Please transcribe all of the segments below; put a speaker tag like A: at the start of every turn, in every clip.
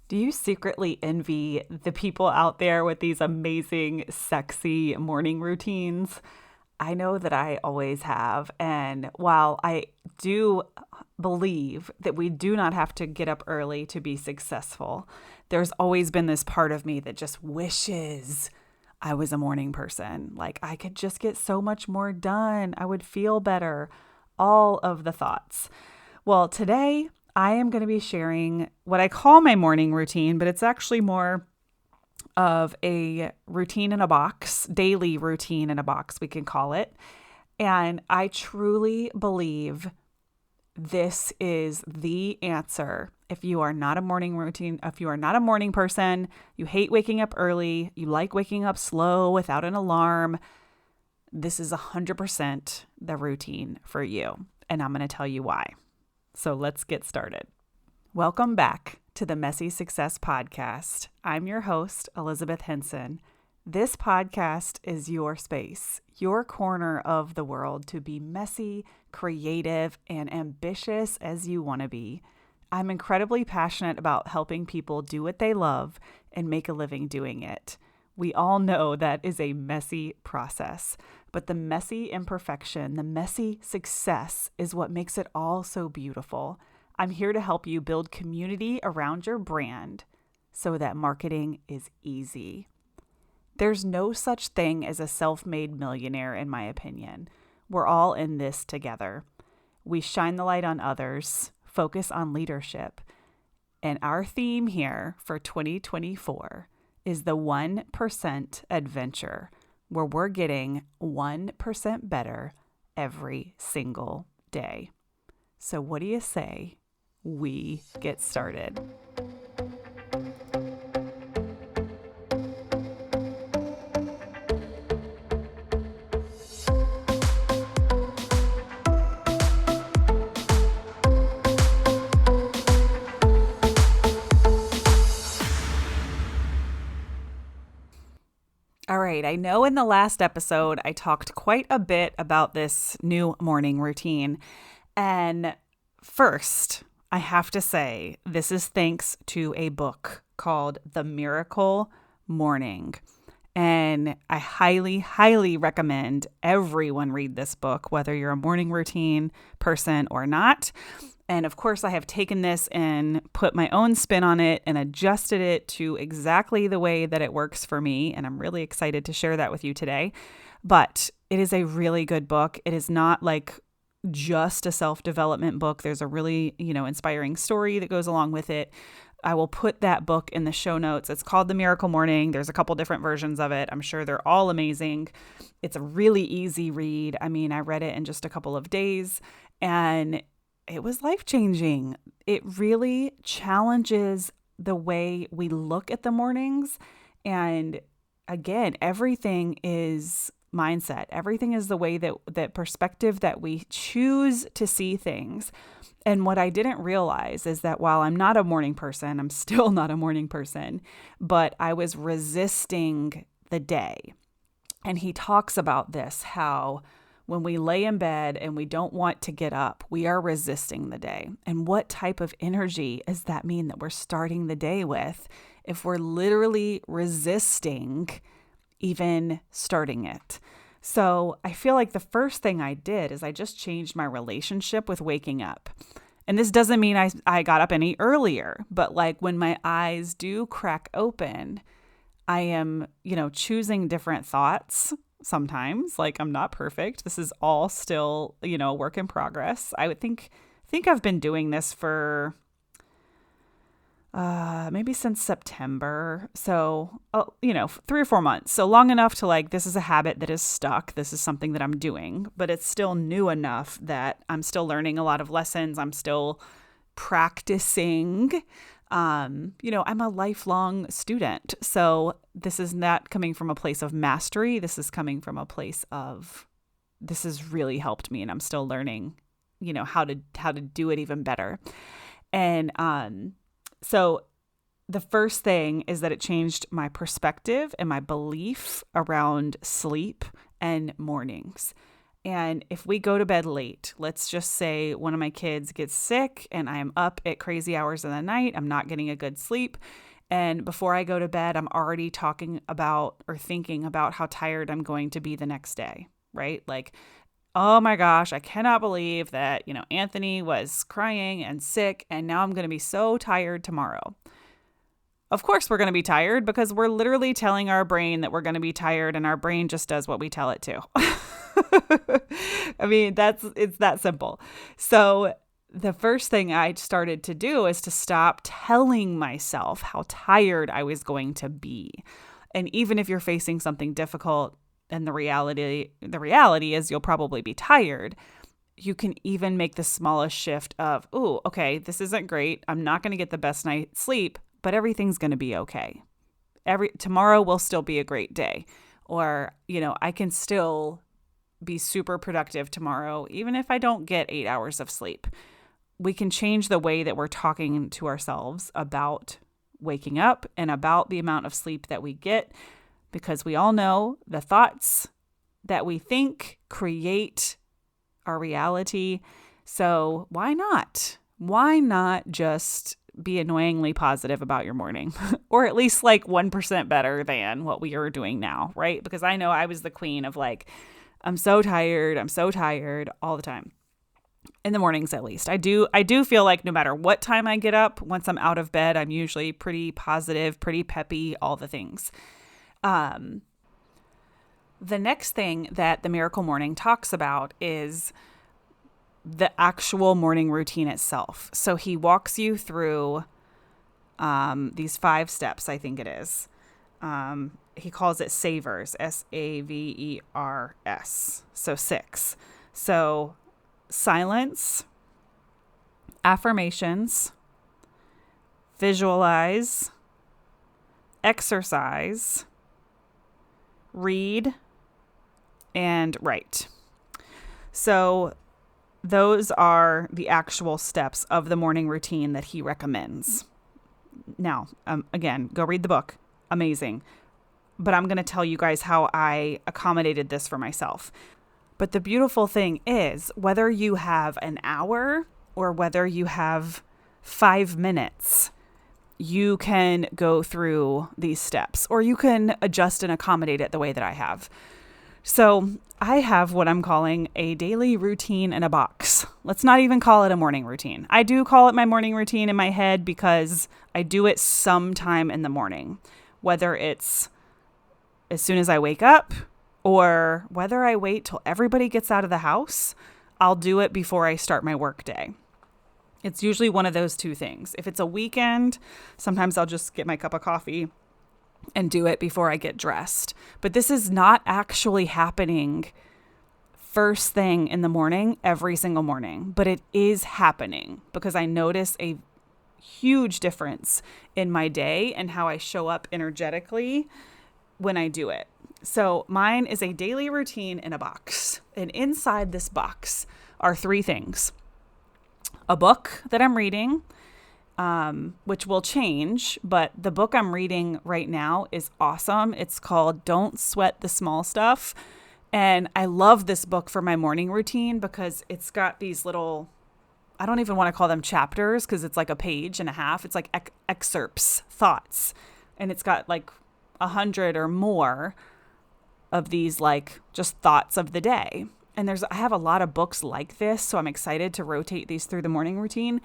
A: Do you secretly envy the people out there with these amazing, sexy morning routines? I know that I always have. And while I do believe that we do not have to get up early to be successful, there's always been this part of me that just wishes I was a morning person. Like I could just get so much more done. I would feel better. All of the thoughts. Well, today I am going to be sharing what I call my morning routine, but it's actually more of a routine in a box, daily routine in a box, we can call it. And I truly believe this is the answer. If you are not a morning routine, if you are not a morning person, you hate waking up early, you like waking up slow without an alarm, this is 100% the routine for you. And I'm going to tell you why. So let's get started. Welcome back to the Messy Success Podcast. I'm your host, Elizabeth Henson. This podcast is your space, your corner of the world to be messy, creative, and ambitious as you want to be. I'm incredibly passionate about helping people do what they love and make a living doing it. We all know that is a messy process, but the messy imperfection, the messy success is what makes it all so beautiful. I'm here to help you build community around your brand so that marketing is easy. There's no such thing as a self-made millionaire, in my opinion. We're all in this together. We shine the light on others, focus on leadership, and our theme here for 2024 is the 1% adventure, where we're getting 1% better every single day. So what do you say we get started? All right, I know in the last episode I talked quite a bit about this new morning routine. And first, I have to say, this is thanks to a book called The Miracle Morning. And I highly, highly recommend everyone read this book, whether you're a morning routine person or not. And of course, I have taken this and put my own spin on it and adjusted it to exactly the way that it works for me. And I'm really excited to share that with you today. But it is a really good book. It is not like just a self-development book. There's a really, inspiring story that goes along with it. I will put that book in the show notes. It's called The Miracle Morning. There's a couple different versions of it. I'm sure they're all amazing. It's a really easy read. I mean, I read it in just a couple of days and it was life-changing. It really challenges the way we look at the mornings. And again, everything is mindset. Everything is the way that perspective that we choose to see things. And what I didn't realize is that while I'm not a morning person, I'm still not a morning person, but I was resisting the day. And he talks about this, how when we lay in bed and we don't want to get up, we are resisting the day. And what type of energy does that mean that we're starting the day with if we're literally resisting even starting it? So I feel like the first thing I did is I just changed my relationship with waking up. And this doesn't mean I got up any earlier, but like when my eyes do crack open, I am, choosing different thoughts. Sometimes, like I'm not perfect. This is all still, a work in progress. I would think I've been doing this for maybe since September. So, 3 or 4 months. So long enough to like, this is a habit that is stuck. This is something that I'm doing, but it's still new enough that I'm still learning a lot of lessons. I'm still practicing. I'm a lifelong student. So this is not coming from a place of mastery. This is coming from a place of, this has really helped me and I'm still learning, how to do it even better. And, so the first thing is that it changed my perspective and my belief around sleep and mornings. And if we go to bed late, let's just say one of my kids gets sick and I am up at crazy hours of the night, I'm not getting a good sleep. And before I go to bed, I'm already talking about or thinking about how tired I'm going to be the next day, right? Like, oh my gosh, I cannot believe that, Anthony was crying and sick and now I'm going to be so tired tomorrow. Of course we're going to be tired because we're literally telling our brain that we're going to be tired and our brain just does what we tell it to. I mean, it's that simple. So the first thing I started to do is to stop telling myself how tired I was going to be. And even if you're facing something difficult and the reality is you'll probably be tired, you can even make the smallest shift of, ooh, okay, this isn't great. I'm not going to get the best night's sleep, but everything's going to be okay. Tomorrow will still be a great day. Or, I can still be super productive tomorrow, even if I don't get 8 hours of sleep. We can change the way that we're talking to ourselves about waking up and about the amount of sleep that we get, because we all know the thoughts that we think create our reality. So why not? Why not just be annoyingly positive about your morning or at least like 1% better than what we are doing now, right? Because I know I was the queen of like, I'm so tired all the time. In the mornings, at least. I do feel like no matter what time I get up, once I'm out of bed, I'm usually pretty positive, pretty peppy, all the things. The next thing that the Miracle Morning talks about is the actual morning routine itself. So he walks you through these 5 steps, I think it is. He calls it savers, SAVERS. So 6. So silence, affirmations, visualize, exercise, read, and write. So those are the actual steps of the morning routine that he recommends. Now, again, go read the book. Amazing. But I'm going to tell you guys how I accommodated this for myself. But the beautiful thing is, whether you have an hour or whether you have 5 minutes, you can go through these steps, or you can adjust and accommodate it the way that I have. So I have what I'm calling a daily routine in a box. Let's not even call it a morning routine. I do call it my morning routine in my head because I do it sometime in the morning, whether it's as soon as I wake up or whether I wait till everybody gets out of the house. I'll do it before I start my work day. It's usually one of those two things. If it's a weekend, sometimes I'll just get my cup of coffee and do it before I get dressed. But this is not actually happening first thing in the morning, every single morning. But it is happening because I notice a huge difference in my day and how I show up energetically when I do it. So mine is a daily routine in a box. And inside this box are 3 things. A book that I'm reading, which will change, but the book I'm reading right now is awesome. It's called Don't Sweat the Small Stuff. And I love this book for my morning routine because it's got these little, I don't even want to call them chapters because it's like a page and a half. It's like excerpts, thoughts. And it's got like 100 or more of these like just thoughts of the day. And I have a lot of books like this, so I'm excited to rotate these through the morning routine.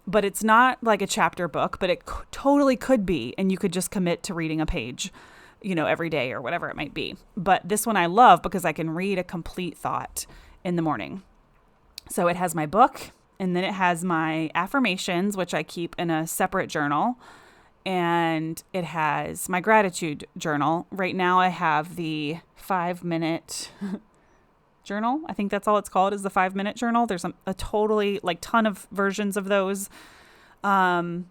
A: But it's not like a chapter book, but it totally could be. And you could just commit to reading a page, every day or whatever it might be. But this one I love because I can read a complete thought in the morning. So it has my book, and then it has my affirmations, which I keep in a separate journal. And it has my gratitude journal. Right now I have the 5-minute journal. I think that's all it's called, is the 5-minute journal. There's a totally ton of versions of those. But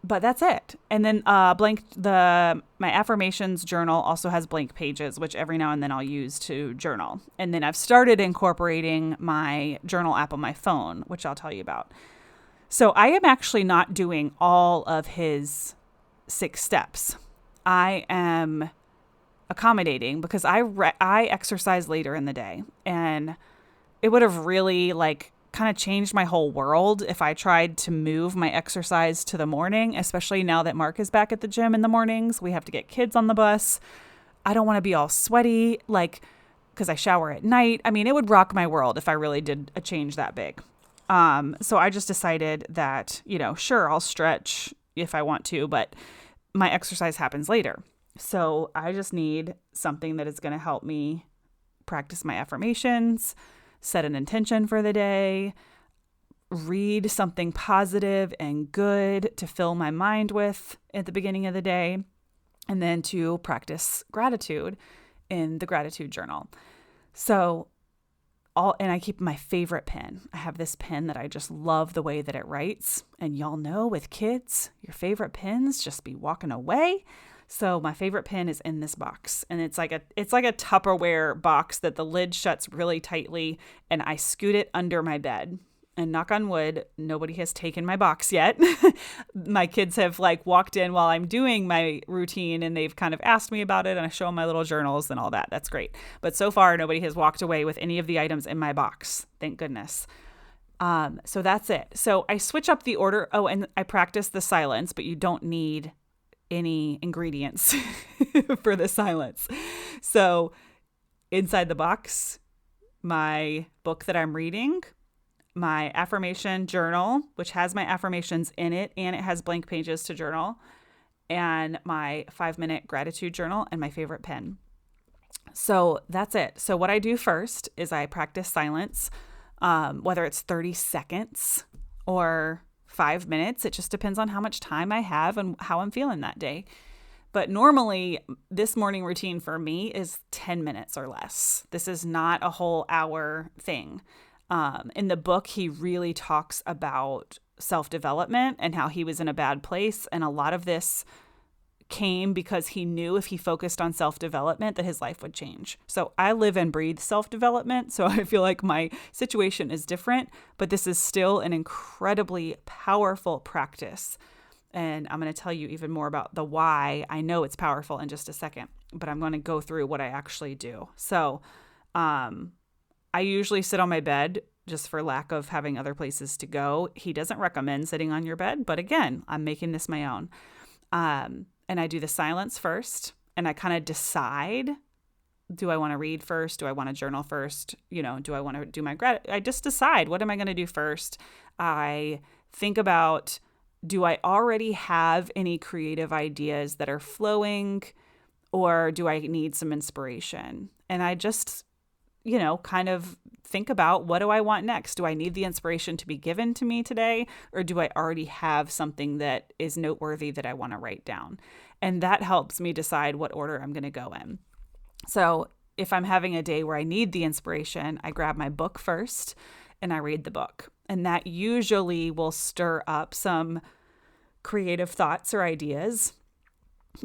A: that's it. And then my affirmations journal also has blank pages, which every now and then I'll use to journal. And then I've started incorporating my journal app on my phone, which I'll tell you about. So I am actually not doing all of his 6 steps. I am accommodating because I exercise later in the day, and it would have really like kind of changed my whole world if I tried to move my exercise to the morning, especially now that Mark is back at the gym in the mornings. We have to get kids on the bus. I don't want to be all sweaty, like, because I shower at night. I mean, it would rock my world if I really did a change that big. So I just decided that, sure, I'll stretch if I want to, but my exercise happens later. So I just need something that is going to help me practice my affirmations, set an intention for the day, read something positive and good to fill my mind with at the beginning of the day, and then to practice gratitude in the gratitude journal. So and I keep my favorite pen. I have this pen that I just love the way that it writes. And y'all know with kids, your favorite pens just be walking away. So my favorite pen is in this box, and it's like a Tupperware box that the lid shuts really tightly, and I scoot it under my bed. And knock on wood, nobody has taken my box yet. My kids have like walked in while I'm doing my routine, and they've kind of asked me about it, and I show them my little journals and all that. That's great. But so far, nobody has walked away with any of the items in my box. Thank goodness. So that's it. So I switch up the order. Oh, and I practice the silence, but you don't need any ingredients for the silence. So inside the box, my book that I'm reading, my affirmation journal, which has my affirmations in it, and it has blank pages to journal, and my 5-minute gratitude journal, and my favorite pen. So that's it. So what I do first is I practice silence, whether it's 30 seconds or 5 minutes. It just depends on how much time I have and how I'm feeling that day. But normally, this morning routine for me is 10 minutes or less. This is not a whole hour thing. In the book, he really talks about self-development and how he was in a bad place. And a lot of this came because he knew if he focused on self-development that his life would change. So I live and breathe self-development. So I feel like my situation is different, but this is still an incredibly powerful practice. And I'm going to tell you even more about the why I know it's powerful in just a second, but I'm going to go through what I actually do. So, I usually sit on my bed just for lack of having other places to go. He doesn't recommend sitting on your bed, but again, I'm making this my own. And I do the silence first, and I kind of decide, do I want to read first? Do I want to journal first? Do I want to do I just decide, what am I going to do first? I think about, do I already have any creative ideas that are flowing, or do I need some inspiration? And I just kind of think about, what do I want next? Do I need the inspiration to be given to me today? Or do I already have something that is noteworthy that I want to write down? And that helps me decide what order I'm going to go in. So if I'm having a day where I need the inspiration, I grab my book first and I read the book. And that usually will stir up some creative thoughts or ideas.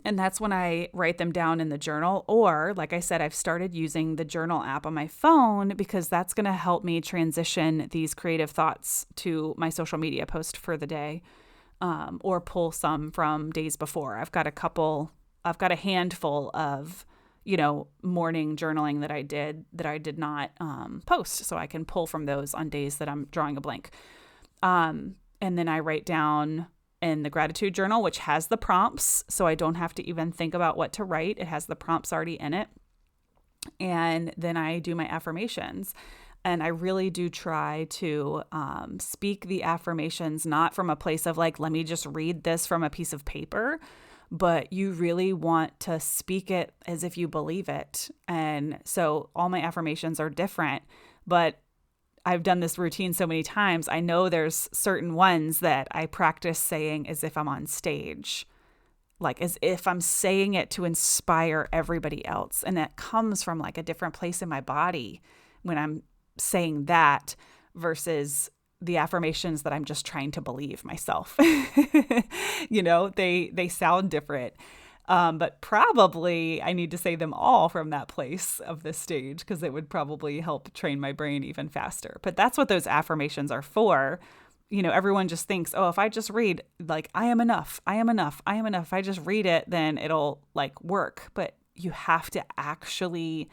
A: And that's when I write them down in the journal. Or, like I said, I've started using the journal app on my phone because that's going to help me transition these creative thoughts to my social media post for the day, or pull some from days before. I've got a handful of, morning journaling that I did not post. So I can pull from those on days that I'm drawing a blank. And then I write down in the gratitude journal, which has the prompts, so I don't have to even think about what to write. It has the prompts already in it. And then I do my affirmations. And I really do try to speak the affirmations not from a place of like, let me just read this from a piece of paper, but you really want to speak it as if you believe it. And so all my affirmations are different, but I've done this routine so many times. I know there's certain ones that I practice saying as if I'm on stage, like as if I'm saying it to inspire everybody else. And that comes from like a different place in my body when I'm saying that versus the affirmations that I'm just trying to believe myself. They sound different. But probably I need to say them all from that place of this stage because it would probably help train my brain even faster. But that's what those affirmations are for. Everyone just thinks, oh, if I just read like, I am enough, I am enough, I am enough. If I just read it, then it'll like work. But you have to actually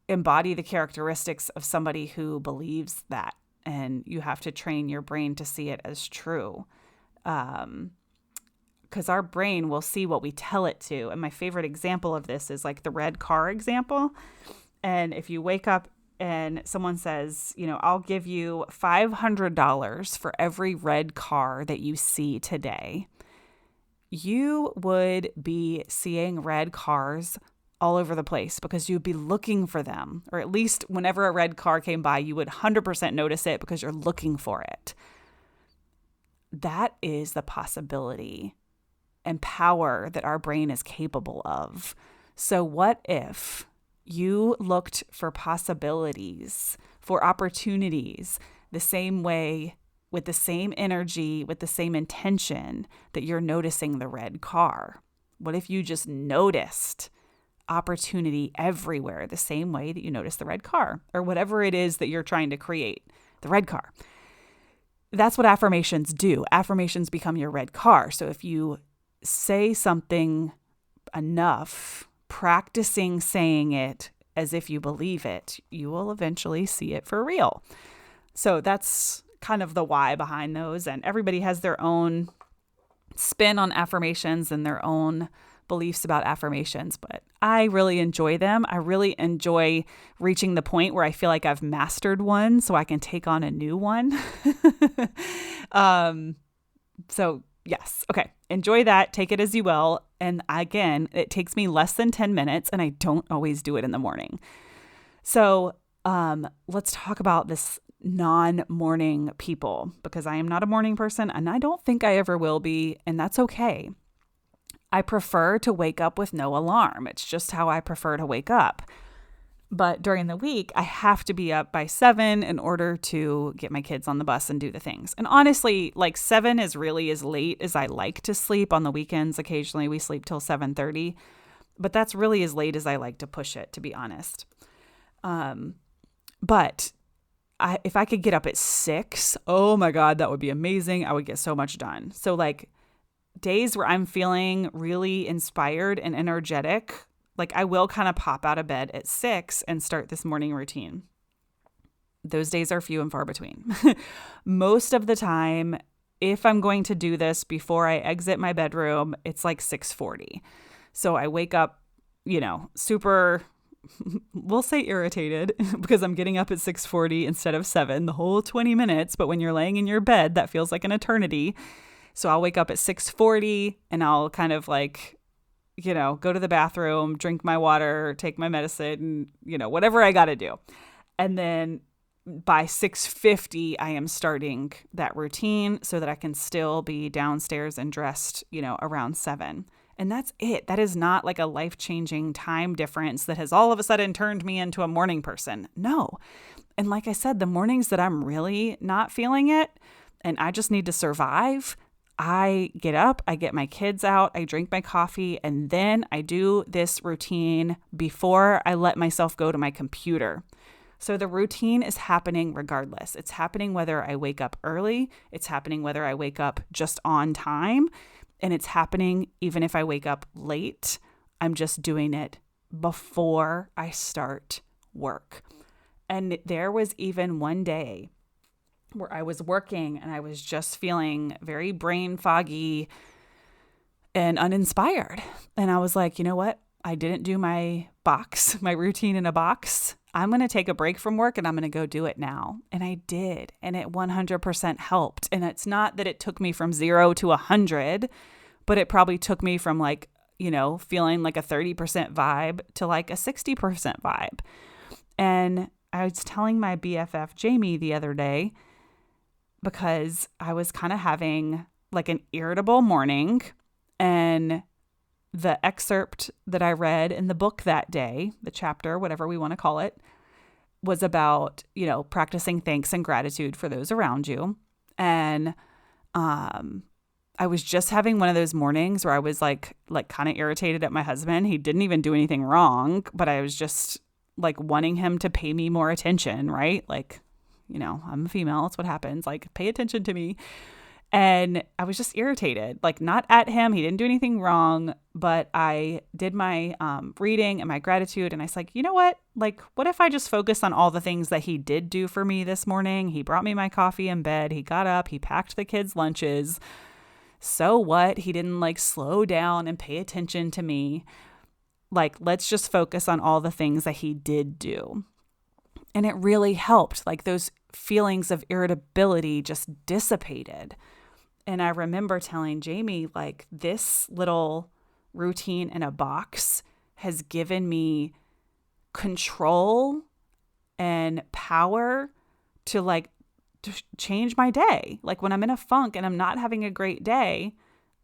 A: embody the characteristics of somebody who believes that. And you have to train your brain to see it as true. Because our brain will see what we tell it to. And my favorite example of this is like the red car example. And if you wake up and someone says, I'll give you $500 for every red car that you see today, you would be seeing red cars all over the place because you'd be looking for them. Or at least whenever a red car came by, you would 100% notice it because you're looking for it. That is the possibility and power that our brain is capable of. So what if you looked for possibilities, for opportunities, the same way, with the same energy, with the same intention that you're noticing the red car? What if you just noticed opportunity everywhere the same way that you notice the red car, or whatever it is that you're trying to create, the red car? That's what affirmations do. Affirmations become your red car. So if you say something enough, practicing saying it as if you believe it, you will eventually see it for real. So that's kind of the why behind those. And everybody has their own spin on affirmations and their own beliefs about affirmations, but I really enjoy them. I really enjoy reaching the point where I feel like I've mastered one so I can take on a new one. So yes. Okay. Enjoy that. Take it as you will. And again, it takes me less than 10 minutes and I don't always do it in the morning. So let's talk about this non-morning people, because I am not a morning person and I don't think I ever will be. And that's okay. I prefer to wake up with no alarm. It's just how I prefer to wake up. But during the week, I have to be up by 7 in order to get my kids on the bus and do the things. And honestly, like 7 is really as late as I like to sleep. On the weekends, occasionally we sleep till 7:30. But that's really as late as I like to push it, to be honest. But if I could get up at 6, oh my God, that would be amazing. I would get so much done. So like days where I'm feeling really inspired and energetic, like I will kind of pop out of bed at 6 and start this morning routine. Those days are few and far between. Most of the time, if I'm going to do this before I exit my bedroom, it's like 6:40. So I wake up, super, we'll say irritated because I'm getting up at 6:40 instead of 7, the whole 20 minutes. But when you're laying in your bed, that feels like an eternity. So I'll wake up at 6:40 and I'll kind of like, go to the bathroom, drink my water, take my medicine, whatever I got to do. And then by 6:50, I am starting that routine so that I can still be downstairs and dressed, around 7. And that's it. That is not like a life-changing time difference that has all of a sudden turned me into a morning person. No. And like I said, the mornings that I'm really not feeling it and I just need to survive, I get up, I get my kids out, I drink my coffee, and then I do this routine before I let myself go to my computer. So the routine is happening regardless. It's happening whether I wake up early, it's happening whether I wake up just on time, and it's happening even if I wake up late. I'm just doing it before I start work. And there was even one day where I was working and I was just feeling very brain foggy and uninspired. And I was like, you know what? I didn't do my routine in a box. I'm going to take a break from work and I'm going to go do it now. And I did. And it 100% helped. And it's not that it took me from 0 to 100, but it probably took me from like, feeling like a 30% vibe to like a 60% vibe. And I was telling my BFF Jamie the other day, because I was kind of having like an irritable morning, and the excerpt that I read in the book that day, the chapter, whatever we want to call it, was about, practicing thanks and gratitude for those around you. And I was just having one of those mornings where I was like kind of irritated at my husband. He didn't even do anything wrong, but I was just like wanting him to pay me more attention, right? Like, I'm a female. That's what happens. Like, pay attention to me. And I was just irritated, like not at him. He didn't do anything wrong, but I did my reading and my gratitude. And I was like, you know what? Like, what if I just focus on all the things that he did do for me this morning? He brought me my coffee in bed. He got up. He packed the kids' lunches. So what? He didn't like slow down and pay attention to me. Like, let's just focus on all the things that he did do. And it really helped. Like those feelings of irritability just dissipated. And I remember telling Jamie, like, this little routine in a box has given me control and power to like to change my day. Like when I'm in a funk and I'm not having a great day,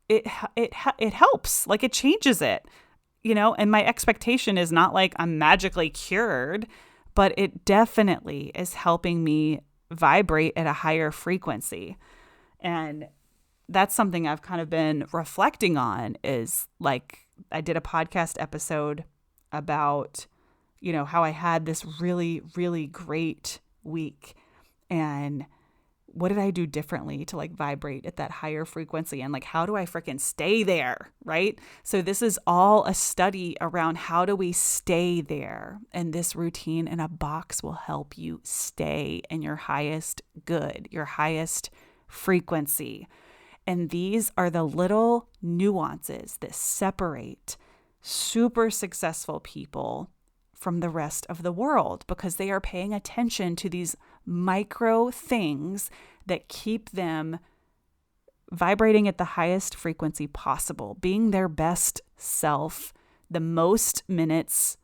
A: it helps. Like it changes it, you know, and my expectation is not like I'm magically cured, but it definitely is helping me vibrate at a higher frequency. And that's something I've kind of been reflecting on is like, I did a podcast episode about, you know, how I had this really, really great week and what did I do differently to like vibrate at that higher frequency and like, how do I freaking stay there? Right. So this is all a study around how do we stay there? And this routine in a box will help you stay in your highest good, your highest frequency. And these are the little nuances that separate super successful people from the rest of the world because they are paying attention to these micro things that keep them vibrating at the highest frequency possible, being their best self the most minutes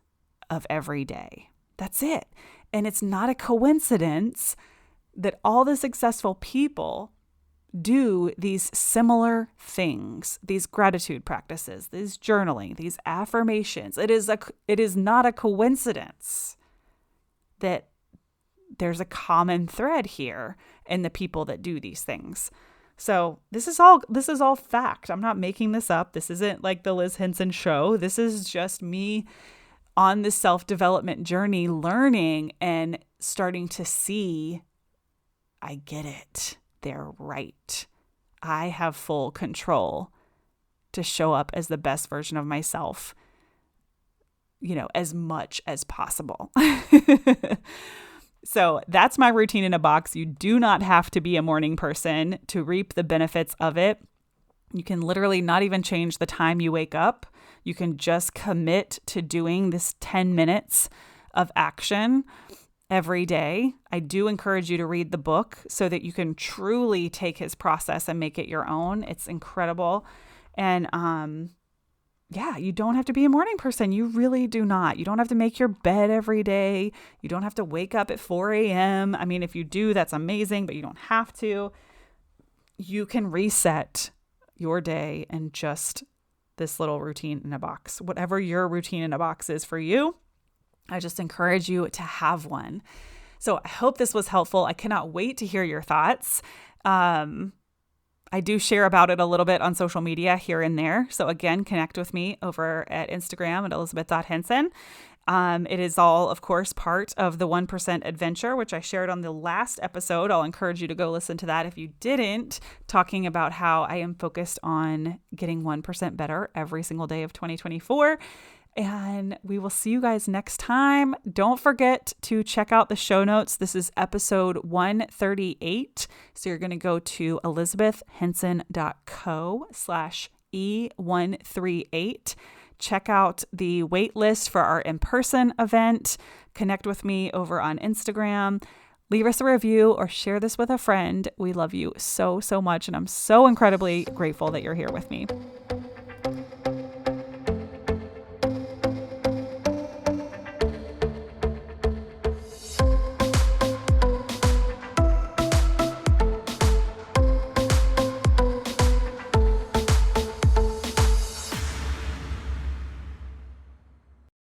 A: of every day. That's it. And it's not a coincidence that all the successful people do these similar things, these gratitude practices, these journaling, these affirmations. It is not a coincidence that there's a common thread here in the people that do these things. So this is all fact. I'm not making this up. This isn't like the Liz Henson show. This is just me on the self-development journey, learning and starting to see, I get it. They're right. I have full control to show up as the best version of myself, you know, as much as possible. So that's my routine in a box. You do not have to be a morning person to reap the benefits of it. You can literally not even change the time you wake up. You can just commit to doing this 10 minutes of action every day. I do encourage you to read the book so that you can truly take his process and make it your own. It's incredible. And yeah, you don't have to be a morning person. You really do not. You don't have to make your bed every day. You don't have to wake up at 4 a.m. I mean, if you do, that's amazing, but you don't have to. You can reset your day in just this little routine in a box. Whatever your routine in a box is for you, I just encourage you to have one. So I hope this was helpful. I cannot wait to hear your thoughts. I do share about it a little bit on social media here and there. So again, connect with me over at Instagram at elizabeth.henson. It is all, of course, part of the 1% adventure, which I shared on the last episode. I'll encourage you to go listen to that if you didn't, talking about how I am focused on getting 1% better every single day of 2024. And we will see you guys next time. Don't forget to check out the show notes. This is episode 138. So you're going to go to elizabethhenson.co/E138. Check out the wait list for our in-person event. Connect with me over on Instagram. Leave us a review or share this with a friend. We love you so, so much. And I'm so incredibly grateful that you're here with me.